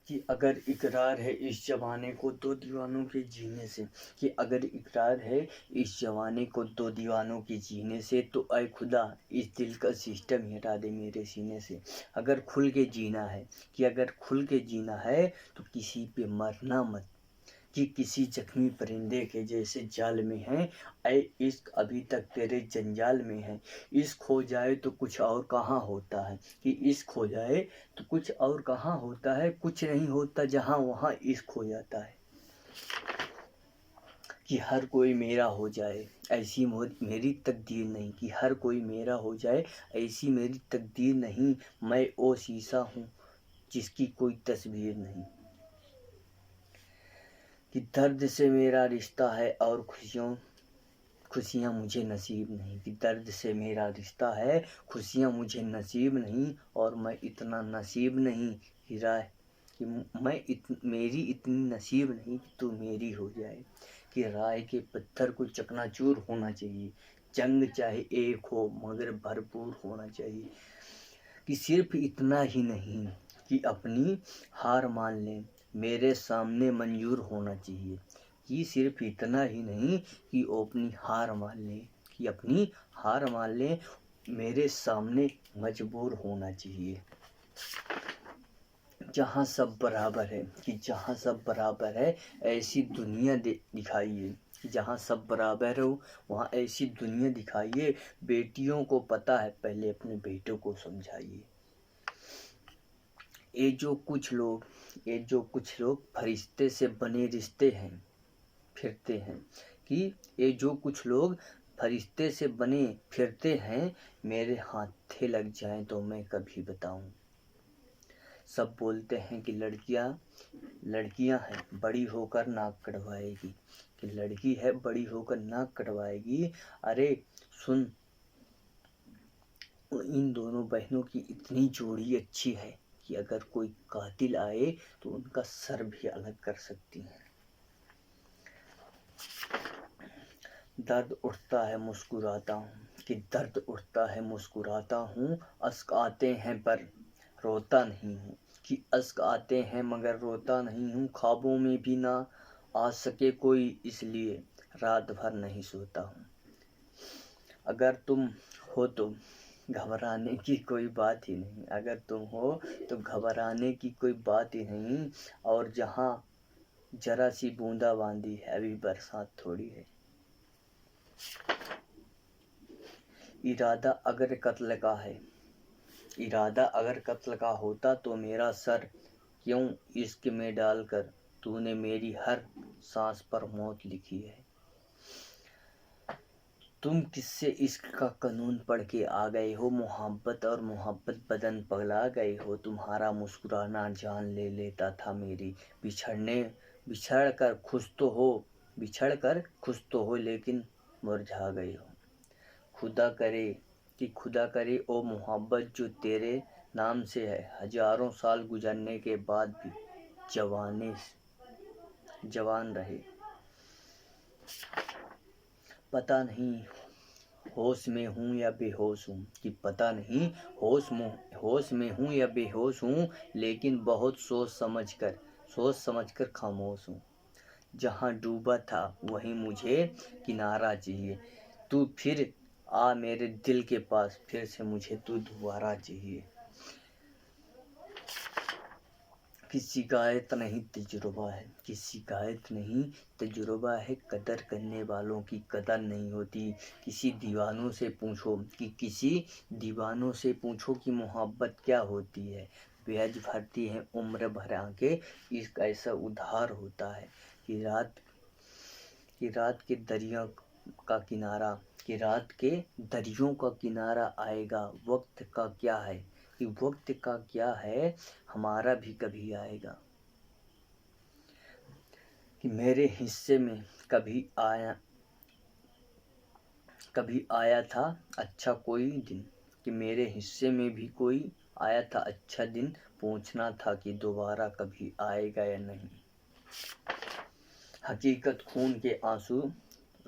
کہ اگر اقرار ہے اس جوانے کو دو دیوانوں کے جینے سے، کہ اگر اقرار ہے اس جوانے کو دو دیوانوں کے جینے سے، تو اے خدا اس دل کا سسٹم ہی ہٹا دے میرے سینے سے۔ اگر کھل کے جینا ہے، کہ اگر کھل کے جینا ہے تو کسی پہ مرنا مت، کہ کسی زخمی پرندے کے جیسے جال میں ہیں، اے عشق ابھی تک تیرے جنجال میں ہے۔ عشق ہو جائے تو کچھ اور کہاں ہوتا ہے، کہ عشق ہو جائے تو کچھ اور کہاں ہوتا ہے، کچھ نہیں ہوتا جہاں وہاں عشق ہو جاتا ہے۔ کہ ہر کوئی میرا ہو جائے ایسی میری تقدیر نہیں، کہ ہر کوئی میرا ہو جائے ایسی میری تقدیر نہیں، میں وہ شیشہ ہوں جس کی کوئی تصویر نہیں۔ کہ درد سے میرا رشتہ ہے اور خوشیاں مجھے نصیب نہیں، کہ درد سے میرا رشتہ ہے خوشیاں مجھے نصیب نہیں، اور میں اتنا نصیب نہیں کہ میری اتنی نصیب نہیں کہ تو میری ہو جائے۔ کہ رائے کے پتھر کو چکنا چور ہونا چاہیے، جنگ چاہے ایک ہو مگر بھرپور ہونا چاہیے۔ کہ صرف اتنا ہی نہیں کہ اپنی ہار مان لیں، میرے سامنے منظور ہونا چاہیے۔ کہ صرف اتنا ہی نہیں کہ وہ اپنی ہار مان لیں، کہ اپنی ہار مان لیں، میرے سامنے مجبور ہونا چاہیے۔ جہاں سب برابر ہے، کہ جہاں سب برابر ہے ایسی دنیا دکھائیے، جہاں سب برابر ہو وہاں ایسی دنیا دکھائیے۔ بیٹیوں کو پتہ ہے پہلے اپنے بیٹوں کو سمجھائیے۔ یہ جو کچھ لوگ فرشتے سے بنے رشتے ہیں پھرتے ہیں، کہ یہ جو کچھ لوگ فرشتے سے بنے پھرتے ہیں، میرے ہاتھے لگ جائیں تو میں کبھی بتاؤں۔ سب بولتے ہیں کہ لڑکیاں ہیں بڑی ہو کر ناک کٹوائے گی، کہ لڑکی ہے بڑی ہو کر ناک کٹوائے گی۔ ارے سن، ان دونوں بہنوں کی اتنی جوڑی اچھی ہے کہ اگر کوئی قاتل آئے تو ان کا سر بھی الگ کر سکتی ہیں۔ درد اٹھتا ہے مسکراتا ہوں، کہ درد اٹھتا ہے مسکراتا ہوں، اشک آتے ہیں پر روتا نہیں ہوں، کہ اشک آتے ہیں مگر روتا نہیں ہوں۔ خوابوں میں بھی نہ آ سکے کوئی اس لیے رات بھر نہیں سوتا ہوں۔ اگر تم ہو تو گھبرانے کی کوئی بات ہی نہیں، اگر تم ہو تو گھبرانے کی کوئی بات ہی نہیں، اور جہاں ذرا سی بوندا باندی ہے ابھی برسات تھوڑی ہے۔ ارادہ اگر قتل کا ہوتا تو میرا سر کیوں عشق میں ڈال کر تو نے میری ہر سانس پر موت لکھی ہے۔ تم کس سے عشق کا قانون پڑھ کے آ گئے ہو، محبت اور محبت بدن پگلا گئے ہو۔ تمہارا مسکرانا جان لے لیتا تھا میری، بچھڑ کر خوش تو ہو لیکن مرجھا گئے ہو۔ خدا کرے او محبت جو تیرے نام سے ہے، ہزاروں سال گزرنے کے بعد بھی جوان رہے۔ پتہ نہیں ہوش میں ہوں یا بے ہوش ہوں، کہ پتہ نہیں ہوش میں ہوں یا بے ہوش ہوں، لیکن بہت سوچ سمجھ کر خاموش ہوں۔ جہاں ڈوبا تھا وہیں مجھے کنارہ چاہیے، تو پھر آ میرے دل کے پاس، پھر سے مجھے تو دوبارہ چاہیے۔ کہ شکایت نہیں تجربہ ہے، قدر کرنے والوں کی قدر نہیں ہوتی۔ کسی دیوانوں سے پوچھو کہ محبت کیا ہوتی ہے، بیج بھرتی ہے عمر بھر آنکھیں، عشق ایسا ادھار ہوتا ہے کہ رات کے دریوں کا کنارہ آئے گا۔ وقت کا کیا ہے ہمارا بھی کبھی آئے گا۔ کہ میرے حصے میں کبھی آیا تھا اچھا کوئی دن، کہ میرے حصے میں بھی کوئی آیا تھا اچھا دن، پوچھنا تھا کہ دوبارہ کبھی آئے گا یا نہیں۔ حقیقت خون کے آنسو